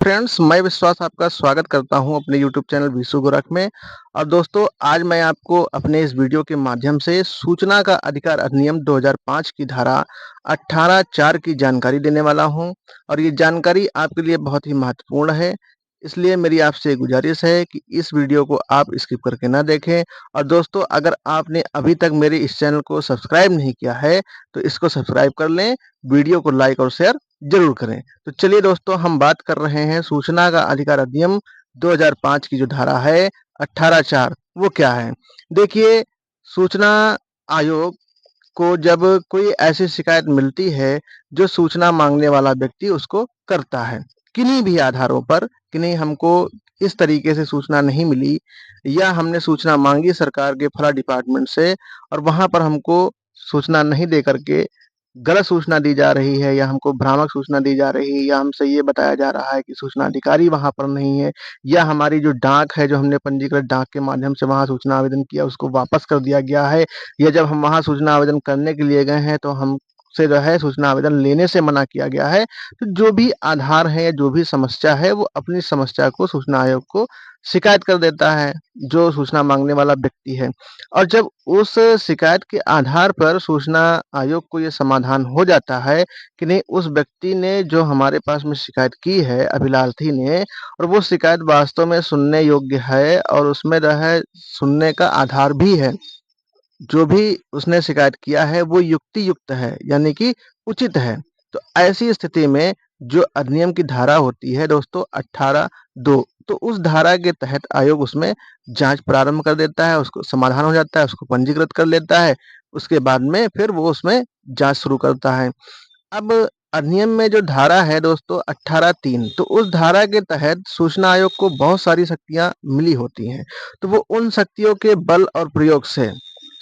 Friends, मैं विश्वास आपका स्वागत करता हूं अपने यूट्यूब चैनल विशु गोरख में। और दोस्तों, आज मैं आपको अपने इस वीडियो के माध्यम से सूचना का अधिकार अधिनियम 2005 की धारा 18(4) की जानकारी देने वाला हूं। और ये जानकारी आपके लिए बहुत ही महत्वपूर्ण है, इसलिए मेरी आपसे गुजारिश है कि इस वीडियो को आप स्किप करके ना देखें। और दोस्तों, अगर आपने अभी तक मेरे इस चैनल को सब्सक्राइब नहीं किया है तो इसको सब्सक्राइब कर लें, वीडियो को लाइक और शेयर जरूर करें। तो चलिए दोस्तों, हम बात कर रहे हैं सूचना का अधिकार अधिनियम 2005 की जो धारा है 18(4) वो क्या है। देखिए, सूचना आयोग को जब कोई ऐसी शिकायत मिलती है जो सूचना मांगने वाला व्यक्ति उसको करता है, किन्हीं भी आधारों पर, कि नहीं हमको इस तरीके से सूचना नहीं मिली, या हमने सूचना मांगी सरकार के फला डिपार्टमेंट से और वहां पर हमको सूचना नहीं दे करके गलत सूचना दी जा रही है, या हमको भ्रामक सूचना दी जा रही है, या हमसे ये बताया जा रहा है कि सूचना अधिकारी वहाँ पर नहीं है, या हमारी जो डाक है, जो हमने पंजीकृत डाक के माध्यम से वहाँ सूचना आवेदन किया उसको वापस कर दिया गया है, या जब हम वहाँ सूचना आवेदन करने के लिए गए हैं तो हमसे जो है सूचना आवेदन लेने से मना किया गया है। तो जो भी आधार है या जो भी समस्या है वो अपनी समस्या को सूचना आयोग को शिकायत कर देता है, जो सूचना मांगने वाला व्यक्ति है। और जब उस शिकायत के आधार पर सूचना आयोग को ये समाधान हो जाता है कि नहीं, उस व्यक्ति ने जो हमारे पास में शिकायत की है, अभिलाषी ने, और वो शिकायत वास्तव में सुनने योग्य है और उसमें जो है सुनने का आधार भी है, जो भी उसने शिकायत किया है वो युक्ति युक्त है, यानी कि उचित है। तो ऐसी स्थिति में जो अधिनियम की धारा होती है दोस्तों 18(2), तो उस धारा के तहत आयोग उसमें जांच प्रारंभ कर देता है, उसको समाधान हो जाता है, उसको पंजीकृत कर लेता है। उसके बाद में फिर वो उसमें जांच शुरू करता है। अब अधिनियम में जो धारा है दोस्तों 18(3), तो उस धारा के तहत सूचना आयोग को बहुत सारी शक्तियां मिली होती हैं। तो वो उन शक्तियों के बल और प्रयोग से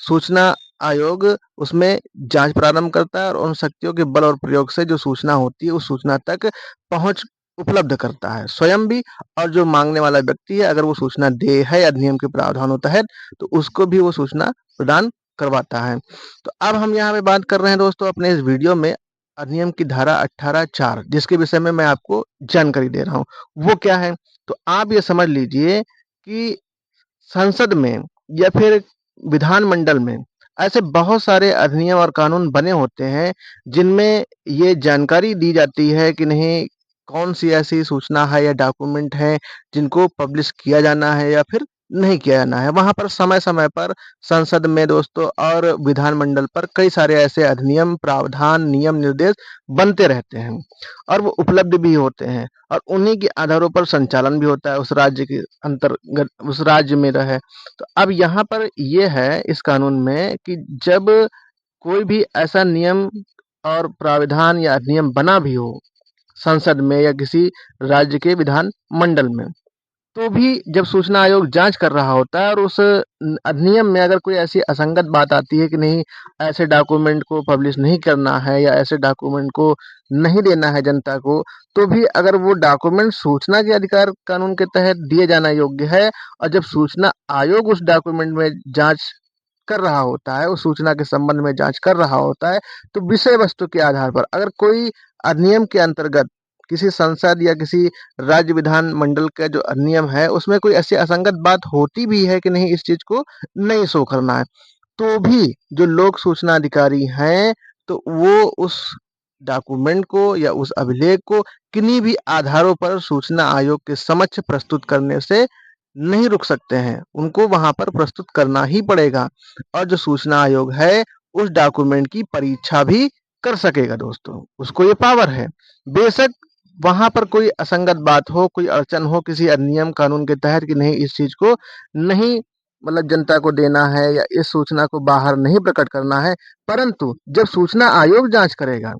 सूचना आयोग उसमें जांच प्रारंभ करता है और उन शक्तियों के बल और प्रयोग से जो सूचना होती है उस सूचना तक पहुंच उपलब्ध करता है स्वयं भी, और जो मांगने वाला व्यक्ति है अगर वो सूचना दे है अधिनियम के प्रावधानों तहत तो उसको भी वो सूचना प्रदान करवाता है। तो अब हम यहाँ पे बात कर रहे हैं दोस्तों अपने इस वीडियो में अधिनियम की धारा 18(4), जिसके विषय में मैं आपको जानकारी दे रहा हूँ। वो क्या है, तो आप ये समझ लीजिए कि संसद में या फिर विधानमंडल में ऐसे बहुत सारे अधिनियम और कानून बने होते हैं जिनमें ये जानकारी दी जाती है कि नहीं, कौन सी ऐसी सूचना है या डॉक्यूमेंट है जिनको पब्लिश किया जाना है या फिर नहीं किया जाना है। वहां पर समय समय पर संसद में दोस्तों और विधानमंडल पर कई सारे ऐसे अधिनियम, प्रावधान, नियम, निर्देश बनते रहते हैं और वो उपलब्ध भी होते हैं, और उन्हीं के आधारों पर संचालन भी होता है उस राज्य के अंतर्गत, उस राज्य में रहे। तो अब यहाँ पर ये है इस कानून में कि जब कोई भी ऐसा नियम और प्राविधान या अधिनियम बना भी हो संसद में या किसी राज्य के विधान मंडल में, तो भी जब सूचना आयोग जांच कर रहा होता है और उस अधिनियम में अगर कोई ऐसी असंगत बात आती है कि नहीं, ऐसे डॉक्यूमेंट को पब्लिश नहीं करना है या ऐसे डॉक्यूमेंट को नहीं देना है जनता को, तो भी अगर वो डॉक्यूमेंट सूचना के अधिकार कानून के तहत दिए जाना योग्य है और जब सूचना आयोग उस डॉक्यूमेंट में जांच कर रहा होता है, उस सूचना के संबंध में जांच कर रहा होता है, तो विषय वस्तु के आधार पर अगर कोई अधिनियम के अंतर्गत किसी संसद या किसी राज्य विधान मंडल का जो अधिनियम है उसमें कोई ऐसी असंगत बात होती भी है कि नहीं, इस चीज को नहीं शो करना है, तो भी जो लोक सूचना अधिकारी हैं तो वो उस डॉक्यूमेंट को या उस अभिलेख को किन्हीं भी आधारों पर सूचना आयोग के समक्ष प्रस्तुत करने से नहीं रुक सकते हैं, उनको वहां पर प्रस्तुत करना ही पड़ेगा। और जो सूचना आयोग है उस डॉक्यूमेंट की परीक्षा भी कर सकेगा दोस्तों, उसको ये पावर है। बेशक वहां पर कोई असंगत बात हो, कोई अड़चन हो किसी अधिनियम कानून के तहत कि नहीं, इस चीज को नहीं, मतलब जनता को देना है या इस सूचना को बाहर नहीं प्रकट करना है, परंतु जब सूचना आयोग जांच करेगा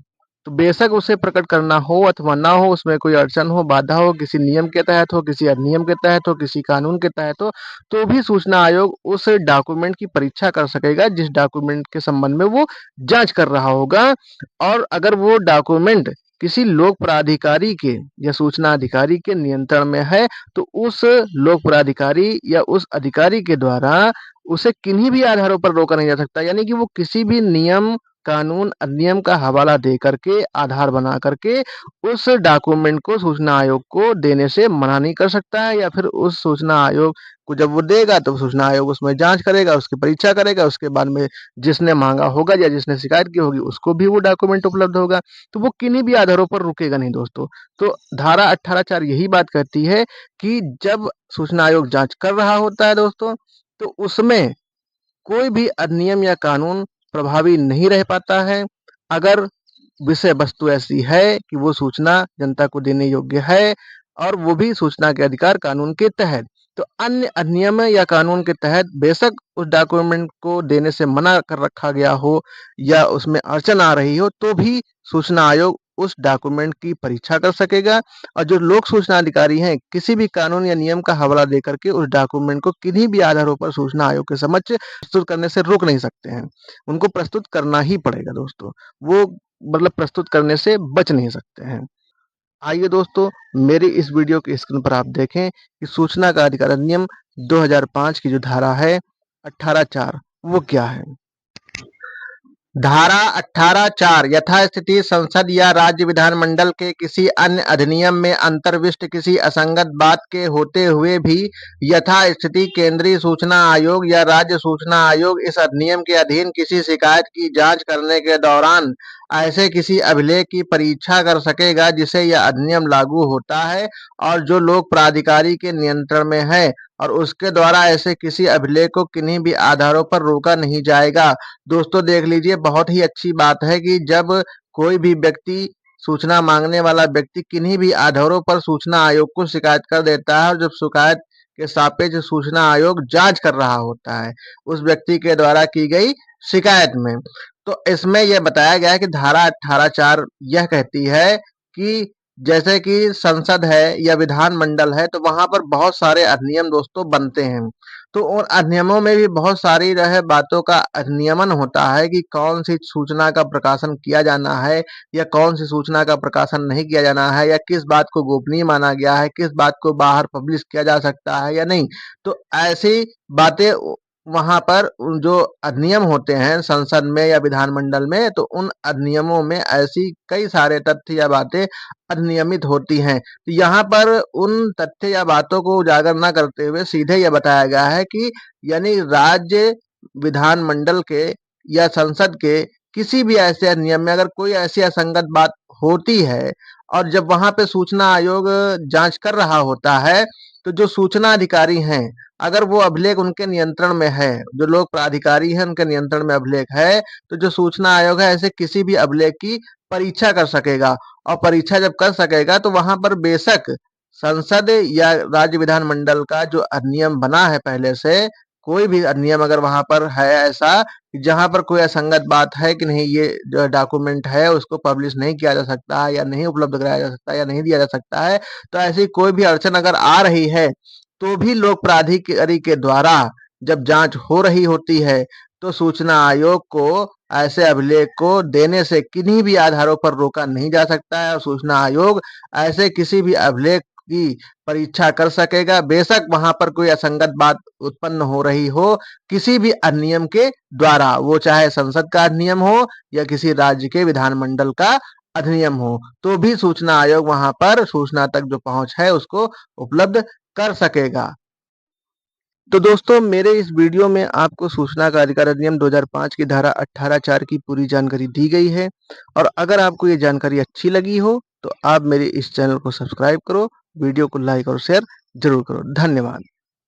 तो बेशक उसे प्रकट करना हो अथवा ना हो, उसमें कोई अड़चन हो, बाधा हो, किसी नियम के तहत हो, किसी अधिनियम के तहत हो, किसी कानून के तहत हो, तो भी सूचना आयोग उस डॉक्यूमेंट की परीक्षा कर सकेगा जिस डॉक्यूमेंट के संबंध में वो जांच कर रहा होगा। और अगर वो डॉक्यूमेंट किसी लोक प्राधिकारी के या सूचना अधिकारी के नियंत्रण में है तो उस लोक प्राधिकारी या उस अधिकारी के द्वारा उसे किन्हीं भी आधारों पर रोका नहीं जा सकता, यानी कि वो किसी भी नियम, कानून अधिनियम का हवाला दे करके, आधार बना करके उस डॉक्यूमेंट को सूचना आयोग को देने से मना नहीं कर सकता है, या फिर उस सूचना आयोग को जब वो देगा तो सूचना आयोग उसमें जांच करेगा, उसकी परीक्षा करेगा, उसके बाद में जिसने मांगा होगा या जिसने शिकायत की होगी उसको भी वो डॉक्यूमेंट उपलब्ध होगा। तो वो किन्हीं भी आधारों पर रुकेगा नहीं दोस्तों। तो धारा 18(4) यही बात कहती है कि जब सूचना आयोग जांच कर रहा होता है दोस्तों, तो उसमें कोई भी अधिनियम या कानून प्रभावी नहीं रह पाता है, अगर विषय वस्तु ऐसी है कि वो सूचना जनता को देने योग्य है और वो भी सूचना के अधिकार कानून के तहत। तो अन्य अधिनियम या कानून के तहत बेशक उस डॉक्यूमेंट को देने से मना कर रखा गया हो या उसमें अड़चन आ रही हो, तो भी सूचना आयोग उस डॉक्यूमेंट की परीक्षा कर सकेगा, और जो लोक सूचना अधिकारी हैं किसी भी कानून या नियम का हवाला दे करके उस डॉक्यूमेंट को किन्हीं भी आधारों पर सूचना आयोग के समक्ष प्रस्तुत करने से रोक नहीं सकते हैं। उनको प्रस्तुत करना ही पड़ेगा दोस्तों। वो मतलब प्रस्तुत करने से बच नहीं सकते हैं। आइए दोस्तों, मेरी इस वीडियो की स्क्रीन पर आप देखें कि सूचना का अधिकार अधिनियम 2005 की जो धारा है 18(4) वो क्या है। धारा 18(4) यथास्थिति संसद या राज्य विधानमंडल के किसी अन्य अधिनियम में अंतर्विष्ट किसी असंगत बात के होते हुए भी यथास्थिति केंद्रीय सूचना आयोग या राज्य सूचना आयोग इस अधिनियम के अधीन किसी शिकायत की जांच करने के दौरान ऐसे किसी अभिलेख की परीक्षा कर सकेगा जिसे यह अधिनियम लागू होता है और जो लोक प्राधिकारी के नियंत्रण में है, और उसके द्वारा ऐसे किसी अभिलेख को किन्हीं भी आधारों पर रोका नहीं जाएगा। दोस्तों देख लीजिए, बहुत ही अच्छी बात है कि जब कोई भी व्यक्ति, सूचना मांगने वाला व्यक्ति किन्हीं भी आधारों पर सूचना आयोग को शिकायत कर देता है और जब शिकायत के सापेक्ष सूचना आयोग जांच कर रहा होता है उस व्यक्ति के द्वारा की गई शिकायत में, तो इसमें यह बताया गया है कि धारा 18(4) यह कहती है कि जैसे कि संसद है या विधानमंडल है तो वहां पर बहुत सारे अधिनियम दोस्तों बनते हैं। तो उन अधिनियमों में भी बहुत सारी बातों का अधिनियमन होता है कि कौन सी सूचना का प्रकाशन किया जाना है या कौन सी सूचना का प्रकाशन नहीं किया जाना है, या किस बात को गोपनीय माना गया है, किस बात को बाहर पब्लिश किया जा सकता है या नहीं। तो ऐसी बातें वहां पर जो अधिनियम होते हैं संसद में या विधानमंडल में, तो उन अधिनियमों में ऐसी कई सारे तथ्य या बातें अधिनियमित होती हैं। तो यहाँ पर उन तथ्य या बातों को उजागर न करते हुए सीधे यह बताया गया है कि यानी राज्य विधानमंडल के या संसद के किसी भी ऐसे अधिनियम में अगर कोई ऐसी असंगत बात होती है और जब वहां पे सूचना आयोग जांच कर रहा होता है, तो जो सूचना अधिकारी हैं अगर वो अभिलेख उनके नियंत्रण में है, जो लोक प्राधिकारी हैं उनके नियंत्रण में अभिलेख है, तो जो सूचना आयोग है ऐसे किसी भी अभिलेख की परीक्षा कर सकेगा, और परीक्षा जब कर सकेगा तो वहां पर बेशक संसद या राज्य विधानमंडल का जो अधिनियम बना है पहले से, कोई भी अधिनियम अगर वहां पर है ऐसा जहां पर कोई असंगत बात है कि नहीं, ये जो डॉक्यूमेंट है उसको पब्लिश नहीं किया जा सकता है या नहीं उपलब्ध कराया जा सकता है या नहीं दिया जा सकता है, तो ऐसी कोई भी अड़चन अगर आ रही है तो भी लोक प्राधिकारी के द्वारा जब जांच हो रही होती है तो सूचना आयोग को ऐसे अभिलेख को देने से किन्हीं भी आधारों पर रोका नहीं जा सकता है, और सूचना आयोग ऐसे किसी भी अभिलेख की परीक्षा कर सकेगा, बेशक वहां पर कोई असंगत बात उत्पन्न हो रही हो किसी भी अधिनियम के द्वारा, वो चाहे संसद का अधिनियम हो या किसी राज्य के विधानमंडल का अधिनियम हो, तो भी सूचना आयोग वहां पर सूचना तक जो पहुंच है उसको उपलब्ध कर सकेगा। तो दोस्तों, मेरे इस वीडियो में आपको सूचना का अधिकार अधिनियम 2005 की धारा 18(4) की पूरी जानकारी दी गई है, और अगर आपको ये जानकारी अच्छी लगी हो तो आप मेरे इस चैनल को सब्सक्राइब करो, वीडियो को लाइक और शेयर जरूर करो। धन्यवाद।